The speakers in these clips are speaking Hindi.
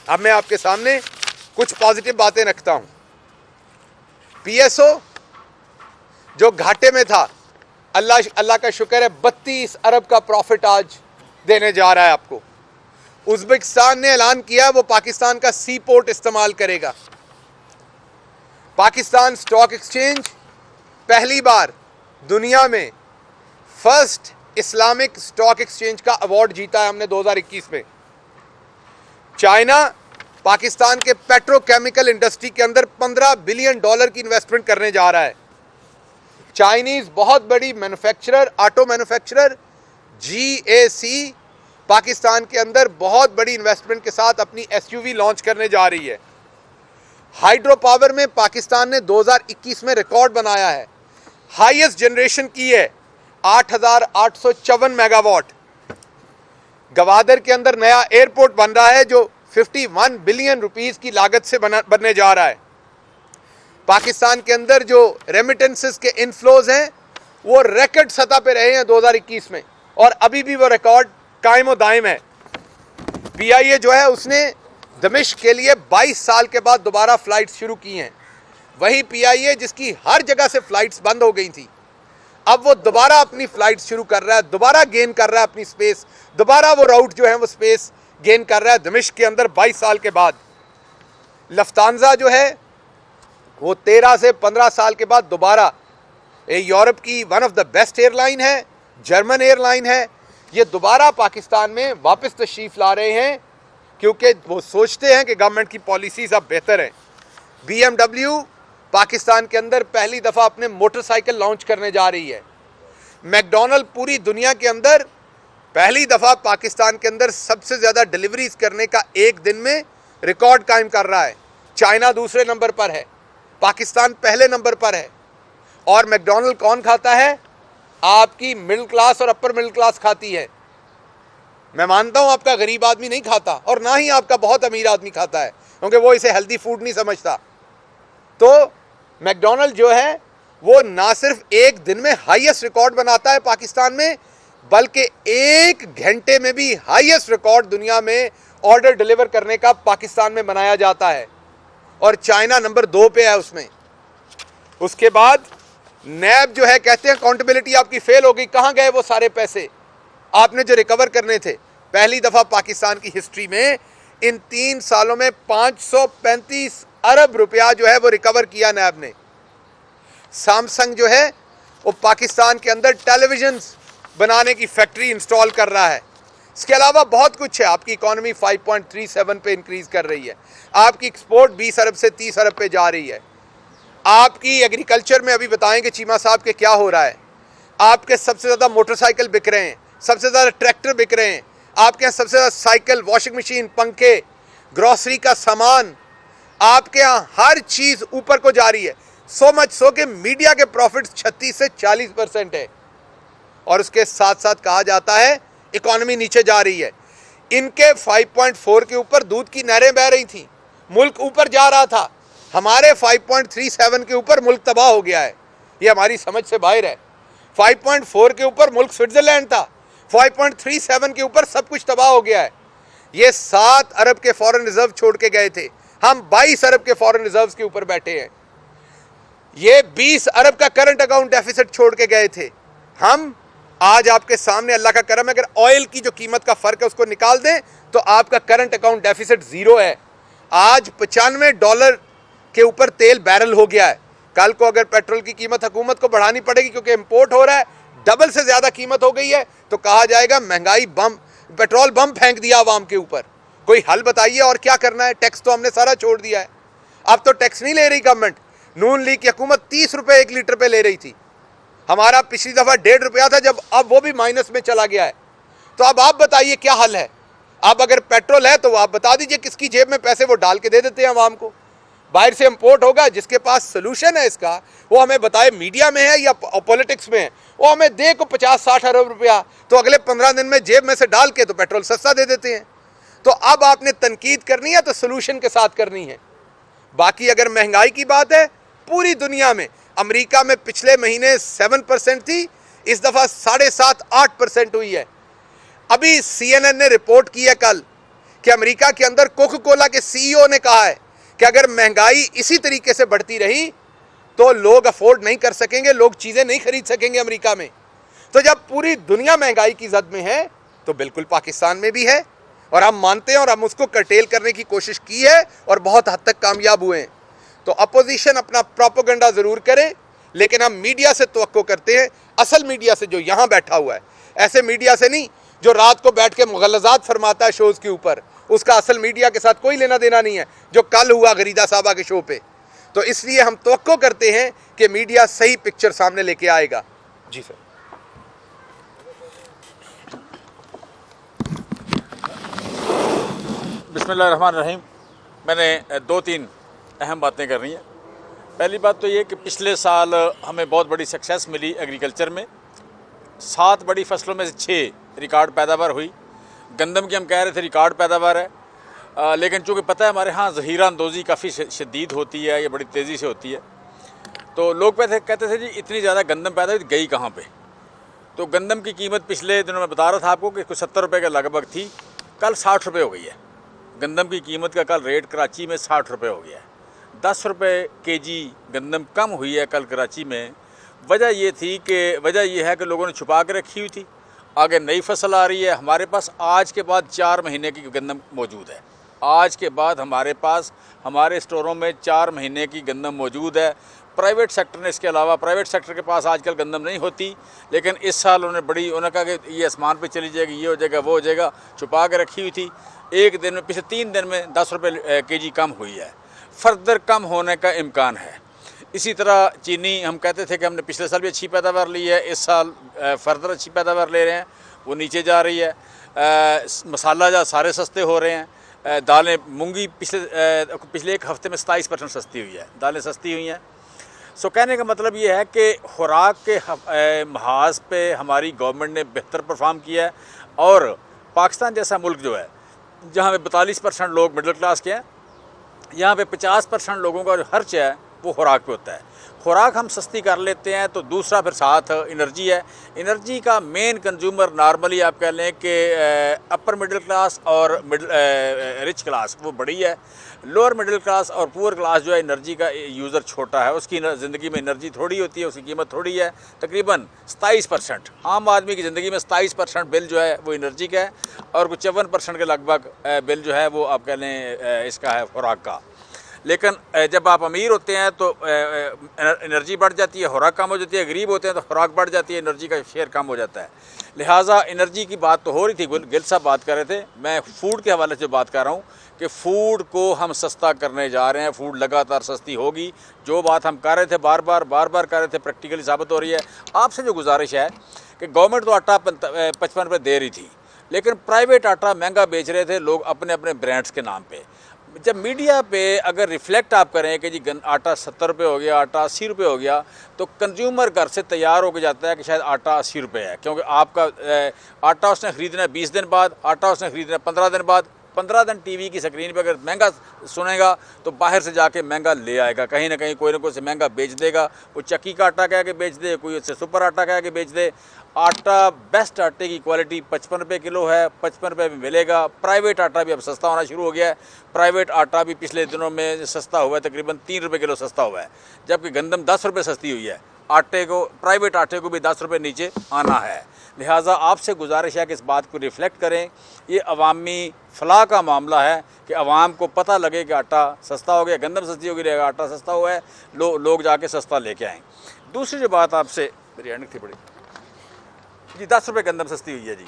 अब मैं आपके सामने कुछ पॉजिटिव बातें रखता हूं। पीएसओ जो घाटे में था, अल्लाह का शुक्र है 32 अरब का प्रॉफिट आज देने जा रहा है आपको। उज्बेकिस्तान ने ऐलान किया वो पाकिस्तान का सी पोर्ट इस्तेमाल करेगा। पाकिस्तान स्टॉक एक्सचेंज पहली बार दुनिया में फर्स्ट इस्लामिक स्टॉक एक्सचेंज का अवार्ड जीता है हमने 2021 में। चाइना पाकिस्तान के पेट्रोकेमिकल इंडस्ट्री के अंदर $15 बिलियन की इन्वेस्टमेंट करने जा रहा है। चाइनीज बहुत बड़ी manufacturer, auto manufacturer GAC Pakistan के अंदर बहुत बड़ी इन्वेस्टमेंट के साथ अपनी SUV लॉन्च करने जा रही है। हाइड्रो पावर में पाकिस्तान ने 2021 में रिकॉर्ड बनाया है, हाईएस्ट जनरेशन की है 8,854 मेगावाट। गवादर के अंदर नया एयरपोर्ट बन रहा है जो 51 बिलियन रुपीस की लागत से बनने जा रहा है। पाकिस्तान के अंदर जो रेमिटेंसेस के इनफ्लोज हैं वो रिकॉर्ड सतह पे रहे हैं 2021 में, और अभी भी वो रिकॉर्ड कायम और दायम है। PIA जो है उसने दमिश्क के लिए 22 साल के बाद दोबारा फ्लाइट शुरू की हैं। वही PIA जिसकी हर जगह से फ्लाइट्स बंद हो गई थी, अब वो दोबारा अपनी फ्लाइट शुरू कर रहा है, दोबारा गेन कर रहा है अपनी स्पेस, दोबारा वो राउट जो है वो स्पेस गेन कर रहा है दमिश्क के अंदर 22 साल के बाद। लफ्तांजा जो है वो 13 से 15 साल के बाद दोबारा यूरोप की one of the best airline है, जर्मन एयरलाइन है, ये दोबारा पाकिस्तान में वापस तशरीफ ला रहे हैं क्योंकि वो सोचते हैं कि गवर्नमेंट की पॉलिसीज अब बेहतर हैं। BMW पाकिस्तान के अंदर पहली दफ़ा अपने मोटरसाइकिल लॉन्च करने जा रही है। मैकडॉनल्ड पूरी दुनिया के अंदर पहली दफ़ा पाकिस्तान के अंदर सबसे ज़्यादा डिलीवरीज करने का एक दिन में रिकॉर्ड कायम कर रहा है। चाइना दूसरे नंबर पर है, पाकिस्तान पहले नंबर पर है। और मैकडॉनल्ड कौन खाता है? आपकी मिडिल क्लास और अपर मिडिल क्लास खाती है। मैं मानता हूं आपका गरीब आदमी नहीं खाता और ना ही आपका बहुत अमीर आदमी खाता है, क्योंकि वो इसे हेल्दी फूड नहीं समझता। तो मैकडॉनल्ड जो है वो ना सिर्फ एक दिन में हाईएस्ट रिकॉर्ड बनाता है पाकिस्तान में, बल्कि एक घंटे में भी हाईएस्ट रिकॉर्ड दुनिया में ऑर्डर डिलीवर करने का पाकिस्तान में बनाया जाता है, और चाइना नंबर 2 पे है उसमें। उसके बाद नैब जो है कहते हैं अकाउंटेबिलिटी आपकी फेल हो गई, कहां गए वो सारे पैसे आपने जो रिकवर करने थे? पहली दफा पाकिस्तान की हिस्ट्री में इन 3 सालों में 535 अरब रुपया जो है वो रिकवर किया नैब ने। सैमसंग जो है वो पाकिस्तान के अंदर टेलीविजन बनाने की फैक्ट्री इंस्टॉल कर रहा है। इसके अलावा बहुत कुछ है। आपकी इकॉनमी 5.37 पे इंक्रीज कर रही है, आपकी एक्सपोर्ट 20 अरब से 30 अरब पे जा रही है। आपकी एग्रीकल्चर में अभी बताएंगे चीमा साहब के क्या हो रहा है। आपके सबसे ज़्यादा मोटरसाइकिल बिक रहे हैं, सबसे ज़्यादा ट्रैक्टर बिक रहे हैं, आपके यहाँ सबसे ज़्यादा साइकिल, वॉशिंग मशीन, पंखे, ग्रॉसरी का सामान, आपके यहाँ हर चीज़ ऊपर को जा रही है। सो मच सो कि मीडिया के प्रॉफिट 36 से 40% है, और उसके साथ साथ कहा जाता है इकॉनमी नीचे जा रही है। इनके 5.4 के ऊपर दूध की नहरें बह रही थी, मुल्क ऊपर जा रहा था। हमारे 5.37 के ऊपर मुल्क तबाह हो गया है, ये हमारी समझ से बाहर है। 5.4 के ऊपर मुल्क स्विट्जरलैंड था, 5.37 के ऊपर सब कुछ तबाह हो गया है। ये 7 अरब के फॉरेन रिजर्व छोड़ के गए थे, हम 22 अरब के फॉरेन रिजर्व के ऊपर बैठे हैं। ये 20 अरब का करंट अकाउंट डेफिसिट छोड़ के गए थे, हम आज आपके सामने अल्लाह का करम है, अगर ऑयल की जो कीमत का फर्क है उसको निकाल दें तो आपका करंट अकाउंट डेफिसिट 0 है। आज $95 के ऊपर तेल बैरल हो गया है। कल को अगर पेट्रोल की कीमत हुकूमत को बढ़ानी पड़ेगी क्योंकि इंपोर्ट हो रहा है, डबल से ज्यादा कीमत हो गई है, तो कहा जाएगा महंगाई बम, पेट्रोल बम फेंक दिया आवाम के ऊपर। कोई हल बताइए और क्या करना है? टैक्स तो हमने सारा छोड़ दिया है, अब तो टैक्स नहीं ले रही गवर्नमेंट। नून लीग की हुकूमत 30 रुपए 1 लीटर पे ले रही थी, हमारा पिछली दफा 1.5 रुपया था, जब अब वो भी माइनस में चला गया है। तो अब आप बताइए क्या हल है? अब अगर पेट्रोल है तो आप बता दीजिए किसकी जेब में पैसे वो डाल के दे देते हैं आवाम को। बाहर से इंपोर्ट होगा, जिसके पास सोल्यूशन है इसका वो हमें बताए, मीडिया में है या पॉलिटिक्स में है, वो हमें दे को 50-60 अरब रुपया, तो अगले 15 दिन में जेब में से डाल के तो पेट्रोल सस्ता दे देते हैं। तो अब आपने तनकीद करनी है तो सोल्यूशन के साथ करनी है। बाकी अगर महंगाई की बात है, पूरी दुनिया में, अमेरिका में पिछले महीने 7% थी, इस दफा 7.5-8% हुई है। अभी CNN ने रिपोर्ट की है कल कि अमेरिका के अंदर कोका कोला के सीईओ ने कहा है कि अगर महंगाई इसी तरीके से बढ़ती रही तो लोग अफोर्ड नहीं कर सकेंगे, लोग चीजें नहीं खरीद सकेंगे अमेरिका में। तो जब पूरी दुनिया महंगाई की जद में है तो बिल्कुल पाकिस्तान में भी है, और हम मानते हैं और हम उसको कर्टेल करने की कोशिश की है और बहुत हद तक कामयाब हुए हैं। तो अपोजिशन अपना प्रोपेगेंडा जरूर करे, लेकिन हम मीडिया से तवक्को करते हैं, असल मीडिया से जो यहां बैठा हुआ है, ऐसे मीडिया से नहीं जो रात को बैठ के मुगलजात फरमाता है शोज के ऊपर, उसका असल मीडिया के साथ कोई लेना देना नहीं है, जो कल हुआ गरीदा साहबा के शो पे। तो इसलिए हम तवक्को करते हैं कि मीडिया सही पिक्चर सामने लेके आएगा। जी सर। बिस्मिल्लाहिर्रहमानिर्रहीम। मैंने 2-3 अहम बातें करनी है। पहली बात तो ये कि पिछले साल हमें बहुत बड़ी सक्सेस मिली एग्रीकल्चर में। 7 बड़ी फसलों में से 6 रिकॉर्ड पैदावार हुई। गंदम की हम कह रहे थे रिकॉर्ड पैदावार है, लेकिन चूँकि पता है हमारे यहाँ ज़हीरा अंदोज़ी काफ़ी शदीद होती है, ये बड़ी तेज़ी से होती है। तो लोग कहते थे जी इतनी ज़्यादा गंदम पैदा हुई, गई कहाँ पे। तो गंदम की कीमत पिछले दिनों में बता रहा था आपको कि कुछ 70 रुपये के लगभग थी, कल 60 रुपये हो गई है। गंदम की कीमत का कल रेट कराची में 60 रुपये हो गया है। 10 रुपये केजी गंदम कम हुई है कल कराची में। वजह यह है कि लोगों ने छुपा के रखी हुई थी, आगे नई फसल आ रही है। हमारे पास आज के बाद 4 महीने की गंदम मौजूद है। आज के बाद हमारे पास हमारे स्टोरों में 4 महीने की गंदम मौजूद है। प्राइवेट सेक्टर ने इसके अलावा, प्राइवेट सेक्टर के पास आजकल गंदम नहीं होती, लेकिन इस साल उन्होंने कहा कि ये आसमान पे चली जाएगी, ये हो जाएगा, वो हो जाएगा, छुपा के रखी हुई थी। एक दिन में, पिछले 3 दिन में 10 रुपये केजी कम हुई है। फर्दर कम होने का इम्कान है। इसी तरह चीनी, हम कहते थे कि हमने पिछले साल भी अच्छी पैदावार ली है, इस साल फर्दर अच्छी पैदावार ले रहे हैं, वो नीचे जा रही है। मसाला जा सारे सस्ते हो रहे हैं। दालें, मूंगी पिछले 1 हफ़्ते में 27% सस्ती हुई है, दालें सस्ती हुई हैं। सो कहने का मतलब ये है कि खुराक के महाज पे हमारी गवर्नमेंट ने बेहतर परफॉर्म किया है। और पाकिस्तान जैसा मुल्क जो है, जहाँ पे 42% लोग मिडिल क्लास के हैं, यहाँ पे 50% लोगों का जो खर्च है वो खुराक पे होता है। खुराक हम सस्ती कर लेते हैं तो दूसरा फिर साथ एनर्जी है। एनर्जी का मेन कंज्यूमर नॉर्मली आप कह लें कि अपर मिडिल क्लास और रिच क्लास वो बड़ी है। लोअर मिडिल क्लास और पुअर क्लास जो है एनर्जी का यूज़र छोटा है, उसकी ज़िंदगी में एनर्जी थोड़ी होती है, उसकी कीमत थोड़ी है। तकरीबन 27% आम आदमी की ज़िंदगी में 27% बिल जो है वो एनर्जी का है, और कुछ 54% के लगभग बिल जो है वो आप कह लें इसका है खुराक का। लेकिन जब आप अमीर होते हैं तो एनर्जी बढ़ जाती है, खुराक कम हो जाती है। गरीब होते हैं तो खुराक बढ़ जाती है, एनर्जी का शेयर कम हो जाता है। लिहाजा एनर्जी की बात तो हो रही थी, गिल साहब बात कर रहे थे, मैं फ़ूड के हवाले से बात कर रहा हूँ कि फ़ूड को हम सस्ता करने जा रहे हैं। फ़ूड लगातार सस्ती होगी। जो बात हम कर रहे थे बार बार कर रहे थे, प्रैक्टिकली साबित हो रही है। आपसे जो गुजारिश है कि गवर्नमेंट तो आटा 55 रुपये दे रही थी, लेकिन प्राइवेट आटा महंगा बेच रहे थे लोग अपने अपने ब्रांड्स के नाम पे। जब मीडिया पे अगर रिफ्लेक्ट आप करें कि जी आटा 70 रुपये हो गया, आटा 80 रुपये हो गया, तो कंज्यूमर घर से तैयार होकर जाता है कि शायद आटा 80 रुपये है, क्योंकि आपका आटा उसने ख़रीदना है 20 दिन बाद, आटा उसने ख़रीदना है 15 दिन बाद। 15 दिन टीवी की स्क्रीन पे अगर महंगा सुनेगा तो बाहर से जाके महंगा ले आएगा, कहीं ना कहीं कोई ना कोई से महंगा बेच देगा। वो चक्की का आटा कह के बेच दे, कोई उससे सुपर आटा कह के बेच दे। आटा, बेस्ट आटे की क्वालिटी 55 रुपये किलो है, 55 रुपये में मिलेगा। प्राइवेट आटा भी अब सस्ता होना शुरू हो गया है। प्राइवेट आटा भी पिछले दिनों में सस्ता हुआ है, तकरीबन 3 रुपये किलो सस्ता हुआ है, जबकि गंदम 10 रुपये सस्ती हुई है। आटे को, प्राइवेट आटे को भी 10 रुपये नीचे आना है। लिहाजा आपसे गुजारिश है कि इस बात को रिफ़्लेक्ट करें। ये अवामी फलाह का मामला है कि अवाम को पता लगे कि आटा सस्ता हो गया, गंदम सस्ती हो गई, आटा सस्ता हुआ है, लोग जाके सस्ता लेके आएँ। दूसरी जो बात आपसे, मेरी एंड थी बड़ी जी, 10 रुपये गंदम सस्ती हुई है जी।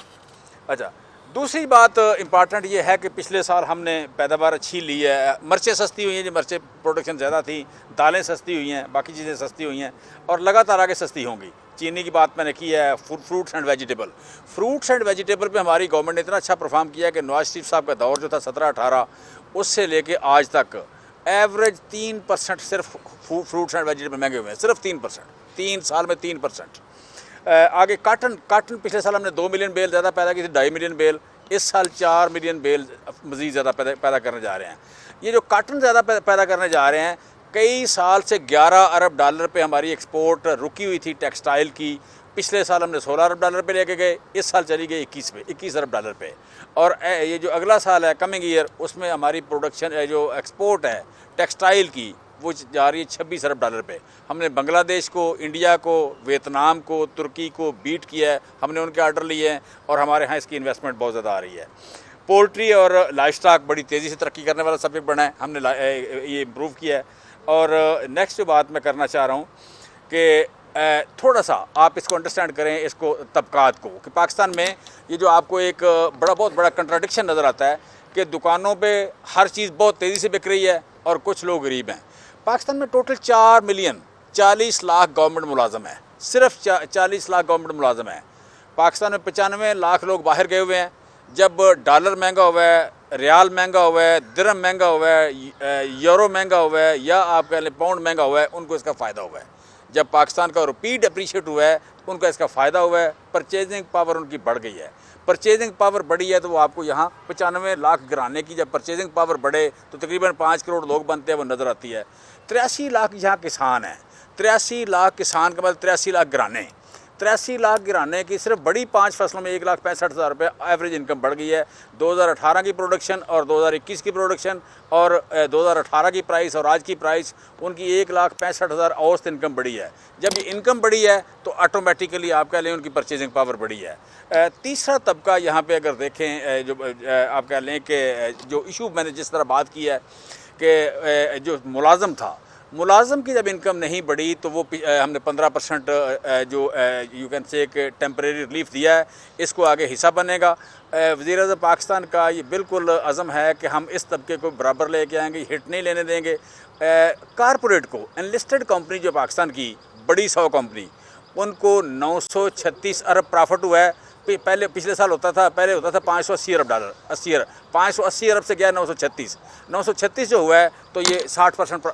अच्छा, दूसरी बात इम्पॉर्टेंट ये है कि पिछले साल हमने पैदावार अच्छी ली है। मिर्चें सस्ती हुई हैं जी, मिर्चें प्रोडक्शन ज़्यादा थी, दालें सस्ती हुई हैं, बाकी चीज़ें सस्ती हुई हैं और लगातार आगे सस्ती होंगी। चीनी की बात मैंने की है। फ्रूट्स एंड वेजिटेबल पे हमारी गवर्नमेंट ने इतना अच्छा परफॉर्म किया कि नवाज शरीफ साहब का दौर जो था 17-18, उससे लेके आज तक एवरेज 3% सिर्फ फ्रूट्स एंड वेजिटेबल महंगे हुए हैं, सिर्फ 3%, 3 साल में 3%। आगे काटन पिछले साल हमने 2 मिलियन बेल ज़्यादा पैदा की थी, 2.5 मिलियन बेल। इस साल 4 मिलियन बेल मज़ीद ज़्यादा पैदा करने जा रहे हैं। ये जो काटन ज़्यादा पैदा करने जा रहे हैं, कई साल से $11 अरब पे हमारी एक्सपोर्ट रुकी हुई थी टेक्सटाइल की, पिछले साल हमने 16 अरब डॉलर पे लेके गए, इस साल चली गई 21 अरब डॉलर पे। और ये जो अगला साल है कमिंग ईयर, उसमें हमारी प्रोडक्शन जो एक्सपोर्ट है टेक्सटाइल की वो जा रही है 26 अरब डॉलर पे। हमने बांग्लादेश को, इंडिया को, वियतनाम को, तुर्की को बीट किया है, हमने उनके ऑर्डर लिए हैं और हमारे यहाँ इसकी इन्वेस्टमेंट बहुत ज़्यादा आ रही है। पोल्ट्री और लाइफ स्टॉक बड़ी तेज़ी से तरक्की करने वाला सब्जेक्ट बना है, हमने ये इम्प्रूव किया है। और नेक्स्ट जो बात मैं करना चाह रहा हूँ कि थोड़ा सा आप इसको अंडरस्टैंड करें, इसको तबकात को, कि पाकिस्तान में ये जो आपको एक बहुत बड़ा कंट्राडिक्शन नज़र आता है कि दुकानों पे हर चीज़ बहुत तेज़ी से बिक रही है और कुछ लोग गरीब हैं। पाकिस्तान में टोटल 4 मिलियन 40 लाख गवर्नमेंट मुलाजम है, सिर्फ 40 लाख गवर्नमेंट मुलाजम है। पाकिस्तान में 95 लाख लोग बाहर गए हुए हैं। जब डॉलर महंगा हुआ है, रियाल महंगा हुआ है, दिरहम महंगा हुआ है, यूरो महंगा हुआ है, या आप कह लें पाउंड महंगा हुआ है, उनको इसका फ़ायदा हुआ है। जब पाकिस्तान का रुपी अप्रीशिएट हुआ है तो उनका इसका फ़ायदा हुआ है, परचेजिंग पावर उनकी बढ़ गई है। परचेजिंग पावर बढ़ी है तो वो आपको यहाँ 95 लाख घराने की जब परचेजिंग पावर बढ़े तो तकरीबन 5 करोड़ लोग बनते हैं, वो नज़र आती है। 83 लाख यहाँ किसान हैं, 83 लाख किसान के बाद 83 लाख घराने, 83 लाख घराने की सिर्फ बड़ी 5 फसलों में 1,65,000 रुपये एवरेज इनकम बढ़ गई है। 2018 की प्रोडक्शन और 2021 की प्रोडक्शन और 2018 की प्राइस और आज की प्राइस, उनकी 1,65,000 औसत इनकम बढ़ी है। जब ये इनकम बढ़ी है तो ऑटोमेटिकली आप कह लें उनकी परचेजिंग पावर बढ़ी है। तीसरा तबका यहाँ पे अगर देखें, जो आप कह लें कि जो इशू मैंने जिस तरह बात की है कि जो मुलाजम था, मुलाजम की जब इनकम नहीं बढ़ी तो वो हमने 15% जो यू कैन से एक टेम्परेरी रिलीफ दिया है, इसको आगे हिस्सा बनेगा। वज़ीर-ए-आज़म पाकिस्तान का ये बिल्कुल अज़म है कि हम इस तबके को बराबर लेके आएंगे, हिट नहीं लेने देंगे। कारपोरेट को, एनलिस्टेड कंपनी जो पाकिस्तान की बड़ी 100 कंपनी, उनको 936 अरब प्रॉफिट हुआ है। पहले पिछले साल होता था 580 अरब डॉलर, 580 अरब से गया 936 जो हुआ है तो ये 60%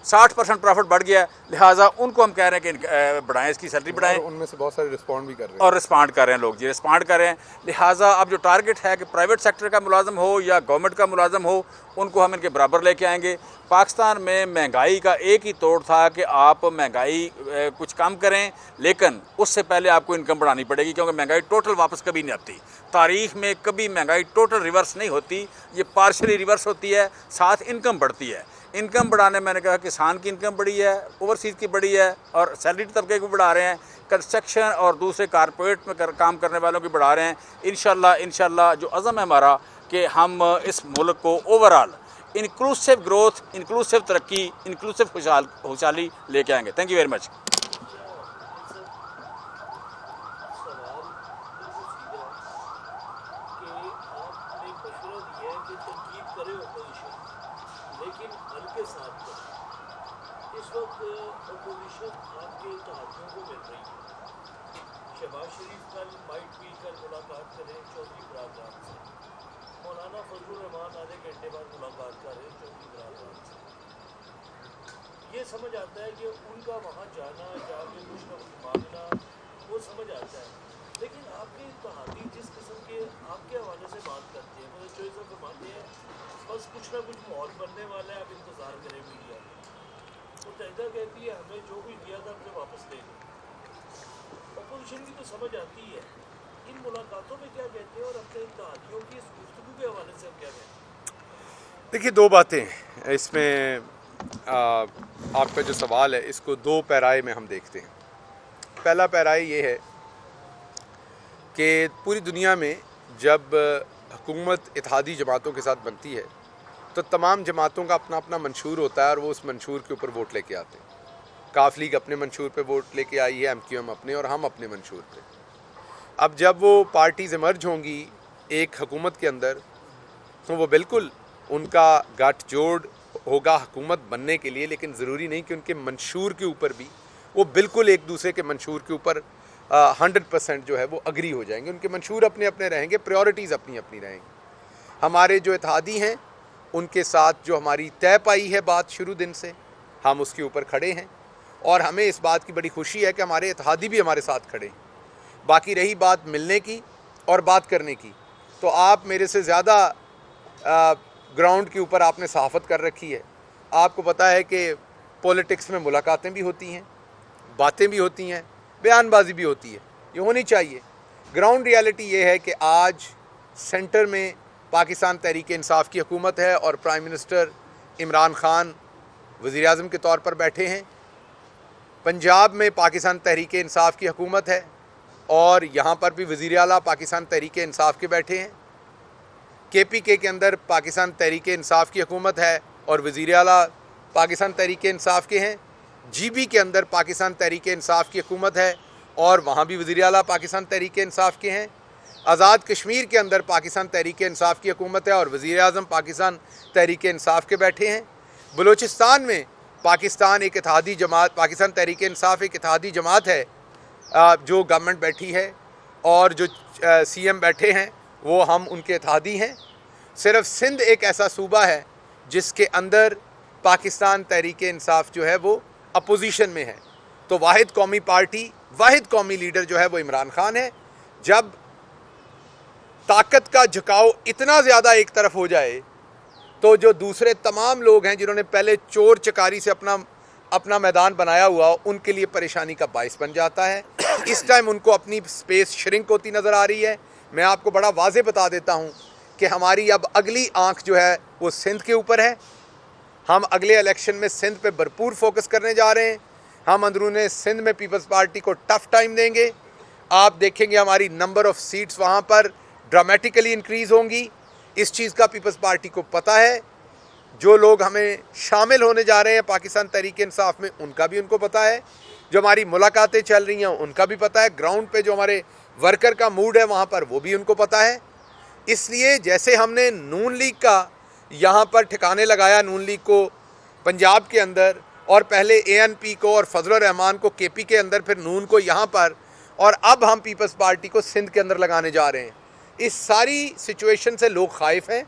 60% प्रॉफिट बढ़ गया है। लिहाजा उनको हम कह रहे हैं कि बढ़ाएं, इसकी सैलरी बढ़ाएं। उनमें से बहुत सारे रिस्पॉन्ड भी कर रहे हैं और रिस्पॉन्ड कर रहे हैं लोग जी, रिस्पॉन्ड कर रहे हैं। लिहाजा अब जो टारगेट है कि प्राइवेट सेक्टर का मुलाजम हो या गवर्नमेंट का मुलाजम हो, उनको हम इनके बराबर लेके आएंगे। पाकिस्तान में महंगाई का एक ही तोड़ था कि आप महंगाई कुछ कम करें, लेकिन उससे पहले आपको इनकम बढ़ानी पड़ेगी, क्योंकि महंगाई टोटल वापस कभी नहीं आती। तारीख़ में कभी महंगाई टोटल रिवर्स नहीं होती, ये पार्शली रिवर्स होती है, साथ इनकम बढ़ती है। इनकम बढ़ाने, मैंने कहा किसान की इनकम बढ़ी है, ओवरसीज़ की बढ़ी है, और सैलरी तबके को बढ़ा रहे हैं, कंस्ट्रक्शन और दूसरे कारपोरेट में काम करने वालों की बढ़ा रहे हैं। इंशाल्लाह जो अज़म है हमारा कि हम इस मुल्क को ओवरऑल इंक्लूसिव ग्रोथ, इंक्लूसिव तरक्की, इंक्लूसिव खुशहाली लेके आएंगे। Thank you very much. लेकिन हल्के साथ इस वक्त अपोजिशन आपके तहतियों को मिल रही है। शहबाज शरीफ कल मुलाकात करें चौधरी बरादरान से, मौलाना फजलुर रहमान आधे घंटे बाद मुलाकात करें चौधरी बरादरान से। ये समझ आता है कि उनका वहाँ जाना, जाके कुछ न कुछ मांगना, वो समझ आता है। लेकिन आपके तहाती जिस किस्म के आपके हवाले से बात करते हैं, मतलब जो सब फरमाते हैं बस कुछ ना कुछ माहौल बनने वाला है, आप इंतज़ार करें मीडिया में। मुत्तहिदा कहती है हमें जो भी दिया था हमने वापस ले लें। अपोजिशन की तो समझ आती है। इन मुलाकातों में क्या कहते हैं और अपने इत्तेहादियों की इस गुफ्तगू के हवाले से हम क्या कहते हैं? देखिए, दो बातें इसमें आपका जो सवाल है इसको दो पैराए में हम देखते हैं। पहला पैराए ये है कि पूरी दुनिया में जब हुकूमत इत्तेहादी जमातों के साथ बनती है तो तमाम जमातों का अपना अपना मंशूर होता है और वो उस मंशूर के ऊपर वोट लेके आते हैं। काफ लीग अपने मंशूर पे वोट लेके आई है, MQM अपने, और हम अपने मंशूर पे। अब जब वो पार्टीज़ इमर्ज होंगी एक हुकूमत के अंदर तो वो बिल्कुल उनका गठजोड़ होगा हुकूमत बनने के लिए, लेकिन ज़रूरी नहीं कि उनके मंशूर के ऊपर भी वो बिल्कुल एक दूसरे के मंशूर के ऊपर 100% जो है वो अग्री हो जाएंगे। उनके मंशूर अपने अपने रहेंगे, प्रायोरिटीज़ अपनी अपनी रहेंगी। हमारे जो इत्तेहादी हैं उनके साथ जो हमारी तय पाई है बात शुरू दिन से, हम उसके ऊपर खड़े हैं और हमें इस बात की बड़ी खुशी है कि हमारे इत्तेहादी भी हमारे साथ खड़े हैं। बाकी रही बात मिलने की और बात करने की, तो आप मेरे से ज़्यादा ग्राउंड के ऊपर आपने सहाफ़त कर रखी है। आपको पता है कि पॉलिटिक्स में मुलाकातें भी होती हैं, बातें भी होती हैं, बयानबाजी भी होती है, ये होनी चाहिए। ग्राउंड रियलिटी ये है कि आज सेंटर में पाकिस्तान तहरीक इंसाफ की हुकूमत है और प्राइम मिनिस्टर इमरान खान वज़ीर आज़म के तौर पर बैठे हैं। पंजाब में पाकिस्तान तहरीक इंसाफ की हुकूमत है और यहाँ पर भी वज़ीर आला पाकिस्तान तहरीक इंसाफ के बैठे हैं। KPK के अंदर पाकिस्तान तहरीक इंसाफ की हुकूमत है और वज़ीर आला पाकिस्तान तहरीक इंसाफ के हैं। GB के अंदर पाकिस्तान तहरीक इंसाफ की हुकूमत है और वहाँ भी वज़ीर आला पाकिस्तान तहरीक इंसाफ के हैं। आज़ाद कश्मीर के अंदर पाकिस्तान तहरीक इंसाफ की हुकूमत है और वज़ीर आज़म पाकिस्तान तहरीक इंसाफ के बैठे हैं। बलूचिस्तान में पाकिस्तान एक इत्तेहादी जमात, पाकिस्तान तहरीक इंसाफ एक इत्तेहादी जमात है जो गवर्नमेंट बैठी है और जो CM बैठे हैं वो हम उनके इत्तेहादी हैं। सिर्फ सिंध एक ऐसा सूबा है जिसके अंदर पाकिस्तान तहरीक इंसाफ जो है वो अपोजिशन में है। तो वाहिद कौमी पार्टी, वाहिद कौमी लीडर जो है वो इमरान खान है। जब ताकत का झुकाव इतना ज़्यादा एक तरफ हो जाए तो जो दूसरे तमाम लोग हैं जिन्होंने पहले चोर चकारी से अपना मैदान बनाया हुआ, उनके लिए परेशानी का बाइस बन जाता है। इस टाइम उनको अपनी स्पेस श्रिंक होती नज़र आ रही है। मैं आपको बड़ा वाज़े बता देता हूँ कि हमारी अब अगली आंख जो है वो सिंध के ऊपर है। हम अगले इलेक्शन में सिंध पे भरपूर फोकस करने जा रहे हैं। हम अंदरूने सिंध में पीपल्स पार्टी को टफ टाइम देंगे। आप देखेंगे हमारी नंबर ऑफ़ सीट्स वहाँ पर ड्रामेटिकली इंक्रीज़ होंगी। इस चीज़ का पीपल्स पार्टी को पता है। जो लोग हमें शामिल होने जा रहे हैं पाकिस्तान तहरीक इंसाफ में, उनका भी उनको पता है। जो हमारी मुलाकातें चल रही हैं उनका भी पता है। ग्राउंड पे जो हमारे वर्कर का मूड है वहाँ पर, वो भी उनको पता है। इसलिए जैसे हमने नून लीग का यहाँ पर ठिकाने लगाया, नून लीग को पंजाब के अंदर, और पहले ANP को और फजल रहमान को KP के अंदर, फिर नून को यहाँ पर, और अब हम पीपल्स पार्टी को सिंध के अंदर लगाने जा रहे हैं। इस सारी सिचुएशन से लोग खाइफ हैं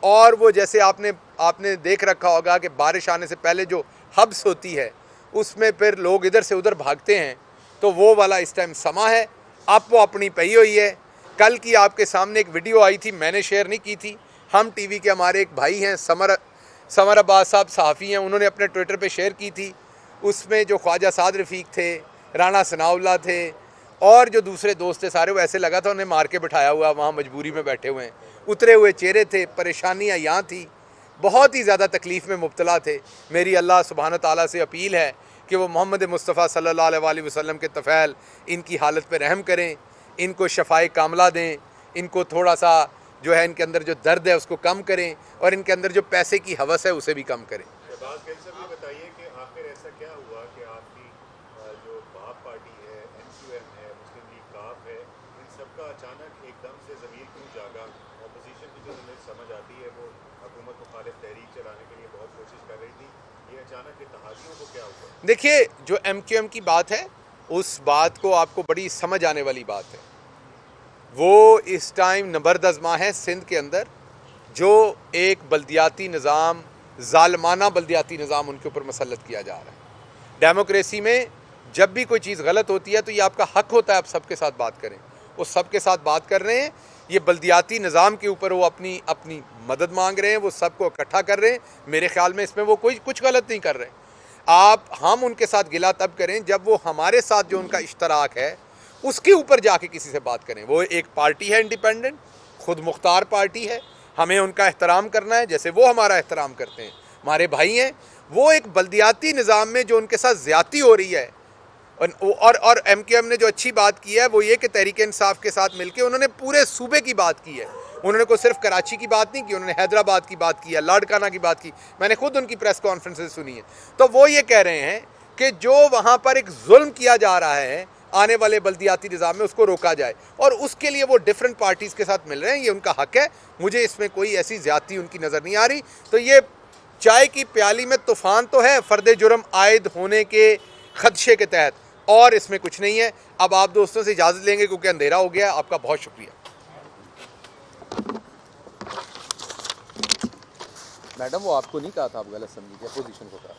और वो जैसे आपने देख रखा होगा कि बारिश आने से पहले जो हब्स होती है उसमें फिर लोग इधर से उधर भागते हैं, तो वो वाला इस टाइम समा है। अब वो अपनी पई हुई है। कल की आपके सामने एक वीडियो आई थी, मैंने शेयर नहीं की थी। हम TV के हमारे एक भाई हैं समर अब्बास साहब, सहाफ़ी हैं, उन्होंने अपने ट्विटर पे शेयर की थी। उसमें जो ख्वाजा साद रफ़ीक थे, राना सनाउल्लाह थे और जो दूसरे दोस्त थे सारे, वो ऐसे लगा था उन्हें मार के बिठाया हुआ, वहाँ मजबूरी में बैठे हुए हैं। उतरे हुए चेहरे थे, परेशानियाँ यहाँ थी, बहुत ही ज़्यादा तकलीफ़ में मुब्तला थे। मेरी अल्लाह सुब्हान ताला से अपील है कि वो मोहम्मद मुस्तफ़ा सल्लल्लाहु अलैहि वसल्लम के तफ़ैल इनकी हालत पे रहम करें, इनको शफ़ाए कामला दें, इनको थोड़ा सा जो है इनके अंदर जो दर्द है उसको कम करें और इनके अंदर जो पैसे की हवस है उसे भी कम करें। शहबाज गिल साहब, ये बताइए कि आखिर ऐसा क्या हुआ कि आपकी जो बाप पार्टी है, MQM है, मुस्लिम लीग काफ है, इन सबका अचानक एकदम से ज़मीर क्यों जागा? अपोजिशन की जो हमें समझ आती है वो हुकूमत मुखालिफ तहरीक चलाने के लिए बहुत कोशिश कर रही थी, ये अचानक इत्तेहादियों को क्या हुआ? देखिए, जो MQM की बात है उस बात को आपको बड़ी समझ आने वाली बात है। वो इस टाइम नबरदज़मा है सिंध के अंदर, जो एक बल्दियाती निज़ाम, ज़ालमाना बल्दियाती निज़ाम उनके ऊपर मसलत किया जा रहा है। डेमोक्रेसी में जब भी कोई चीज़ गलत होती है तो ये आपका हक होता है आप सबके साथ बात करें। वो सबके साथ बात कर रहे हैं। ये बल्दियाती निज़ाम के ऊपर वो अपनी मदद मांग रहे हैं, वो सबको इकट्ठा कर रहे हैं। मेरे ख्याल में इसमें वो कुछ गलत नहीं कर रहे। हम उनके साथ गिला तब करें जब वो हमारे साथ जो उनका इश्तराक है उसके ऊपर जाके किसी से बात करें। वो एक पार्टी है इंडिपेंडेंट, खुद मुख्तार पार्टी है, हमें उनका एहतराम करना है जैसे वो हमारा एहतराम करते हैं। हमारे भाई हैं। वो एक बल्दियाती निज़ाम में जो उनके साथ ज़्यादती हो रही है, और MQM ने जो अच्छी बात की है वो ये कि तहरीक इंसाफ के साथ मिलकर उन्होंने पूरे सूबे की बात की है। उन्होंने कोई सिर्फ कराची की बात नहीं की, उन्होंने हैदराबाद की बात की है, लाड़काना की बात की। मैंने खुद उनकी प्रेस कॉन्फ्रेंसेस सुनी है। तो वो ये कह रहे हैं कि जो वहाँ पर एक जुल्म किया जा रहा है आने वाले बल्दियाती निज़ाम में, उसको रोका जाए, और उसके लिए वो डिफरेंट पार्टीज़ के साथ मिल रहे हैं। ये उनका हक है। मुझे इसमें कोई ऐसी ज़्यादती उनकी नज़र नहीं आ रही। तो ये चाय की प्याली में तूफ़ान तो है फ़र्द जुर्म आयद होने के खदशे के तहत, और इसमें कुछ नहीं है। अब आप दोस्तों से इजाज़त लेंगे क्योंकि अंधेरा हो गया है। आपका बहुत शुक्रिया। मैडम, वो आपको नहीं कहा था, आप गलत समझी थी, अपोजिशन को कहा।